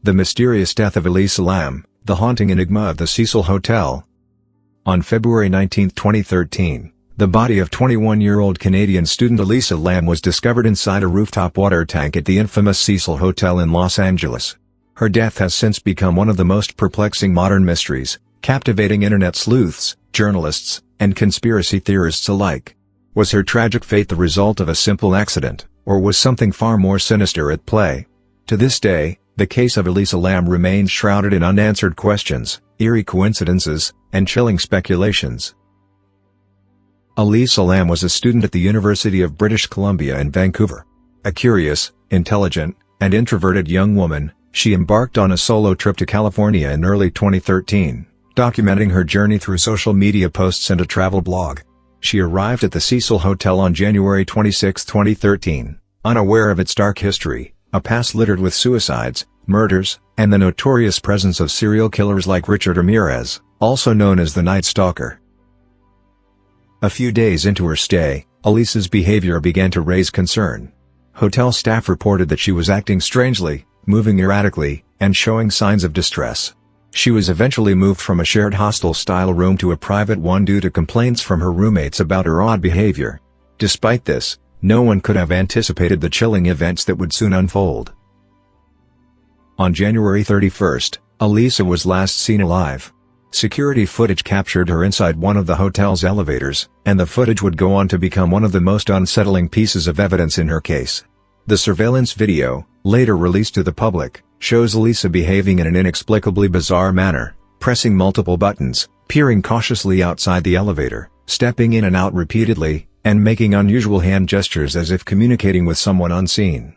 The mysterious death of Elisa Lam, the haunting enigma of the Cecil Hotel. On February 19, 2013, the body of 21-year-old Canadian student Elisa Lam was discovered inside a rooftop water tank at the infamous Cecil Hotel in Los Angeles. Her death has since become one of the most perplexing modern mysteries, captivating internet sleuths, journalists, and conspiracy theorists alike. Was her tragic fate the result of a simple accident, or was something far more sinister at play? To this day, the case of Elisa Lam remains shrouded in unanswered questions, eerie coincidences, and chilling speculations. Elisa Lam was a student at the University of British Columbia in Vancouver. A curious, intelligent, and introverted young woman, she embarked on a solo trip to California in early 2013, documenting her journey through social media posts and a travel blog. She arrived at the Cecil Hotel on January 26, 2013, unaware of its dark history, a past littered with suicides, murders, and the notorious presence of serial killers like Richard Ramirez, also known as the Night Stalker. A few days into her stay, Elisa's behavior began to raise concern. Hotel staff reported that she was acting strangely, moving erratically, and showing signs of distress. She was eventually moved from a shared hostel-style room to a private one due to complaints from her roommates about her odd behavior. Despite this, no one could have anticipated the chilling events that would soon unfold. On January 31st, Elisa was last seen alive. Security footage captured her inside one of the hotel's elevators, and the footage would go on to become one of the most unsettling pieces of evidence in her case. The surveillance video, later released to the public, shows Elisa behaving in an inexplicably bizarre manner, pressing multiple buttons, peering cautiously outside the elevator, stepping in and out repeatedly, and making unusual hand gestures as if communicating with someone unseen.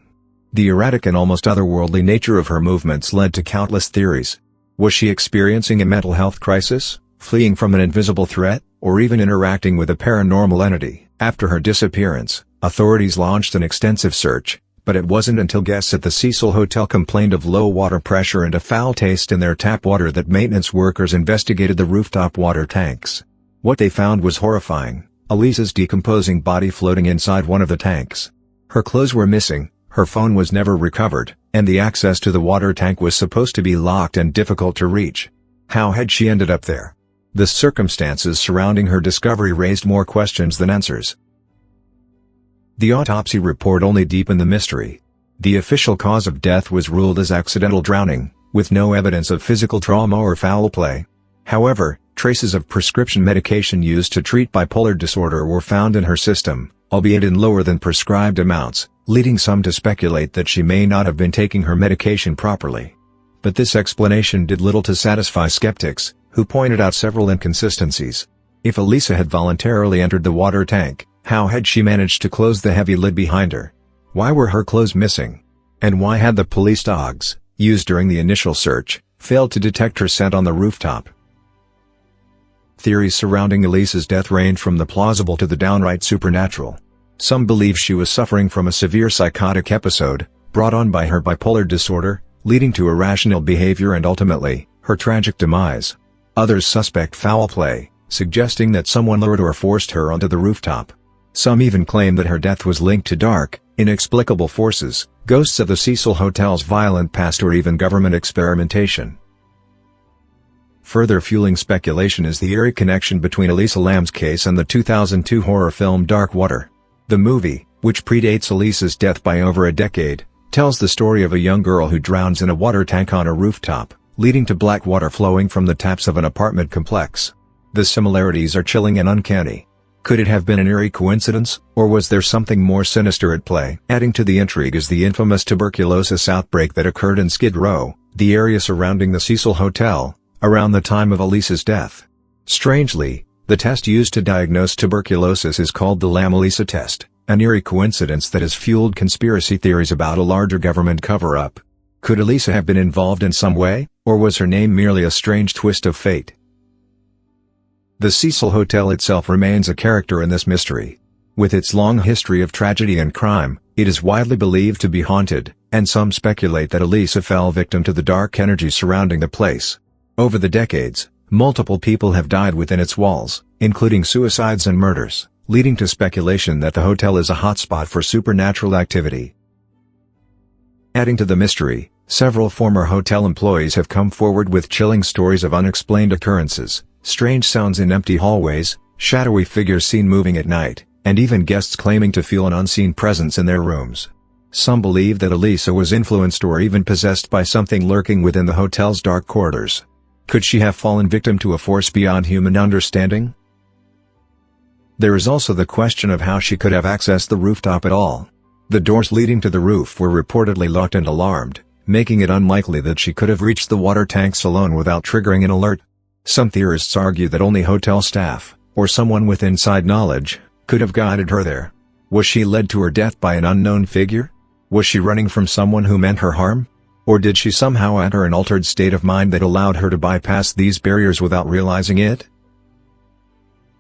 The erratic and almost otherworldly nature of her movements led to countless theories. Was she experiencing a mental health crisis, fleeing from an invisible threat, or even interacting with a paranormal entity? After her disappearance, authorities launched an extensive search, but it wasn't until guests at the Cecil Hotel complained of low water pressure and a foul taste in their tap water that maintenance workers investigated the rooftop water tanks. What they found was horrifying: Elisa's decomposing body floating inside one of the tanks. Her clothes were missing, her phone was never recovered, and the access to the water tank was supposed to be locked and difficult to reach. How had she ended up there? The circumstances surrounding her discovery raised more questions than answers. The autopsy report only deepened the mystery. The official cause of death was ruled as accidental drowning, with no evidence of physical trauma or foul play. However, traces of prescription medication used to treat bipolar disorder were found in her system, albeit in lower than prescribed amounts, leading some to speculate that she may not have been taking her medication properly. But this explanation did little to satisfy skeptics, who pointed out several inconsistencies. If Elisa had voluntarily entered the water tank, how had she managed to close the heavy lid behind her? Why were her clothes missing? And why had the police dogs, used during the initial search, failed to detect her scent on the rooftop? Theories surrounding Elisa's death range from the plausible to the downright supernatural. Some believe she was suffering from a severe psychotic episode, brought on by her bipolar disorder, leading to irrational behavior and ultimately, her tragic demise. Others suspect foul play, suggesting that someone lured or forced her onto the rooftop. Some even claim that her death was linked to dark, inexplicable forces, ghosts of the Cecil Hotel's violent past or even government experimentation. Further fueling speculation is the eerie connection between Elisa Lam's case and the 2002 horror film Dark Water. The movie, which predates Elisa's death by over a decade, tells the story of a young girl who drowns in a water tank on a rooftop, leading to black water flowing from the taps of an apartment complex. The similarities are chilling and uncanny. Could it have been an eerie coincidence, or was there something more sinister at play? Adding to the intrigue is the infamous tuberculosis outbreak that occurred in Skid Row, the area surrounding the Cecil Hotel, around the time of Elisa's death. Strangely, the test used to diagnose tuberculosis is called the Lam-Elisa test, an eerie coincidence that has fueled conspiracy theories about a larger government cover-up. Could Elisa have been involved in some way, or was her name merely a strange twist of fate? The Cecil Hotel itself remains a character in this mystery. With its long history of tragedy and crime, it is widely believed to be haunted, and some speculate that Elisa fell victim to the dark energy surrounding the place. Over the decades, multiple people have died within its walls, including suicides and murders, leading to speculation that the hotel is a hotspot for supernatural activity. Adding to the mystery, Several former hotel employees have come forward with chilling stories of unexplained occurrences, strange sounds in empty hallways, shadowy figures seen moving at night, and even guests claiming to feel an unseen presence in their rooms. Some believe that Elisa was influenced or even possessed by something lurking within the hotel's dark corridors. Could she have fallen victim to a force beyond human understanding? There is also the question of how she could have accessed the rooftop at all. The doors leading to the roof were reportedly locked and alarmed, making it unlikely that she could have reached the water tanks alone without triggering an alert. Some theorists argue that only hotel staff, or someone with inside knowledge, could have guided her there. Was she led to her death by an unknown figure? Was she running from someone who meant her harm? Or did she somehow enter an altered state of mind that allowed her to bypass these barriers without realizing it?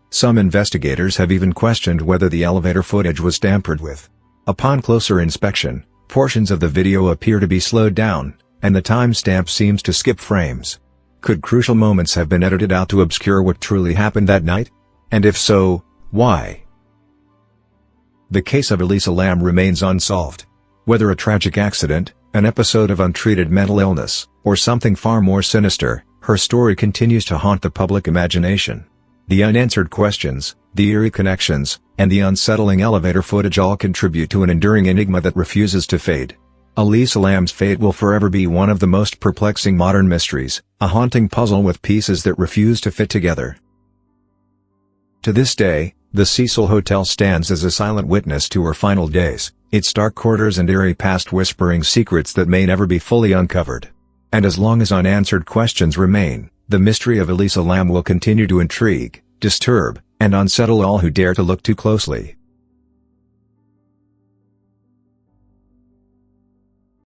Some investigators have even questioned whether the elevator footage was tampered with. Upon closer inspection, portions of the video appear to be slowed down, and the timestamp seems to skip frames. Could crucial moments have been edited out to obscure what truly happened that night? And if so, why? The case of Elisa Lam remains unsolved. Whether a tragic accident, an episode of untreated mental illness, or something far more sinister, her story continues to haunt the public imagination. The unanswered questions, the eerie connections, and the unsettling elevator footage all contribute to an enduring enigma that refuses to fade. Elisa Lam's fate will forever be one of the most perplexing modern mysteries, a haunting puzzle with pieces that refuse to fit together. To this day, the Cecil Hotel stands as a silent witness to her final days, its dark corridors and eerie past whispering secrets that may never be fully uncovered. And as long as unanswered questions remain, the mystery of Elisa Lam will continue to intrigue, disturb, and unsettle all who dare to look too closely.